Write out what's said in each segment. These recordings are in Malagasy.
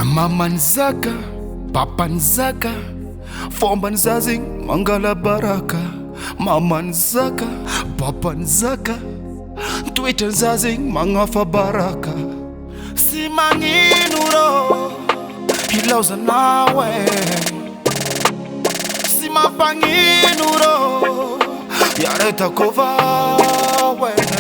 Mamanzaka, papanzaka, fombanzazing mangala baraka. Mamanzaka, papanzaka, tweetanzazing mangafa baraka. Si manginuro, hilauza nawe. Si mapanginuro, yareta kova wene.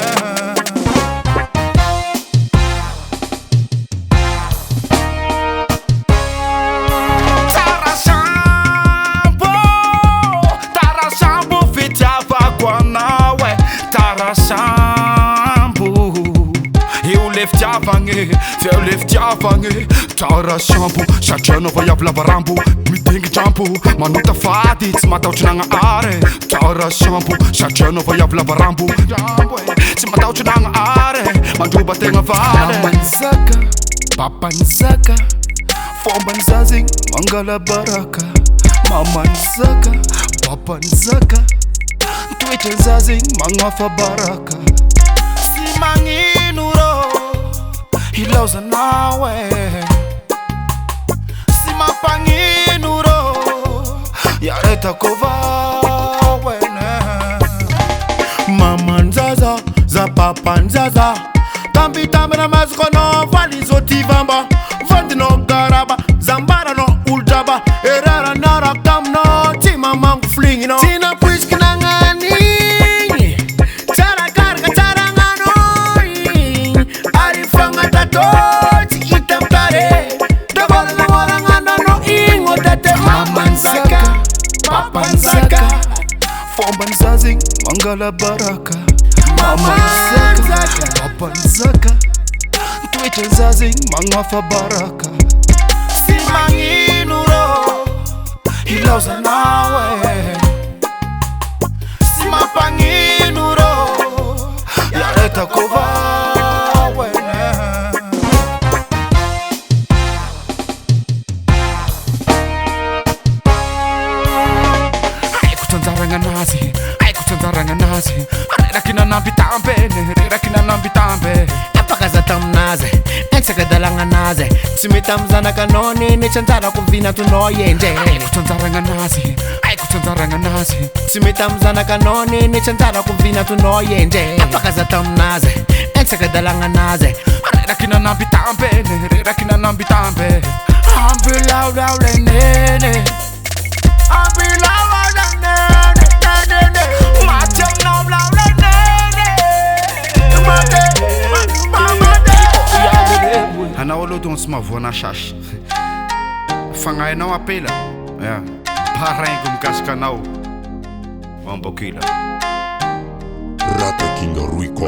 Feu leftiavange, tara shampoo. Shatrano va yav lavarambo, mitingi champo. Manuta fadi, tsy mataotry nagna are. Tara shampoo, shatrano va yav lavarambo. Tsy mataotry nagna are, mandroba tegna vale. Mamanzaka, papanzaka, fombanzazing mangala baraka. Mamanzaka, papanzaka, tweetanzazing mangafa baraka. Si manginuro, hilauza nawe. Si mapanginuro, yareta kova wene. Mamanzaza, za papanzaza, tambi tambi na mazikono vali zotivamba. Vandi no garaba, zambara no uljaba. Erara nara kam no, tima mangu flingi no. Tina puiski na ngani, chara karga chara ngano. Arifanga tatoti itam kare, dabala na wala ngana no ingo date. Mamanzaka, papanzaka, fombanzazing mangala baraka. Mamanzaka, papanzaka, tweetanzazing mangafa baraka. Si manginuro, hilauza nawe. Si mapanginuro, yareta kova wene. Ai kutanzaranga nazi, ai kutanzaranga nazi. Arera kina nambitambe, arera kina nambitambe. Apakaza tamnaze, eksaka dalanga naze. Tsimitamzana kanoni, ni chanzara kuvina tunoyenje. Ai kutanzaranga nazi, ai kutanzaranga nazi. Tsimitamzana kanoni, ni chanzara kuvina tunoyenje. Apakaza tamnaze, eksaka dalanga naze. Arera kina nambitambe, arera kina nambitambe. Ambi lau le nene, ambi lau le nene. Mateng nom lau le nene. Anao aloha togna tsy mahavoana sasy. Fagnahinao apela, paraingo mikasika anao. Ambakila Rata King Ruiko.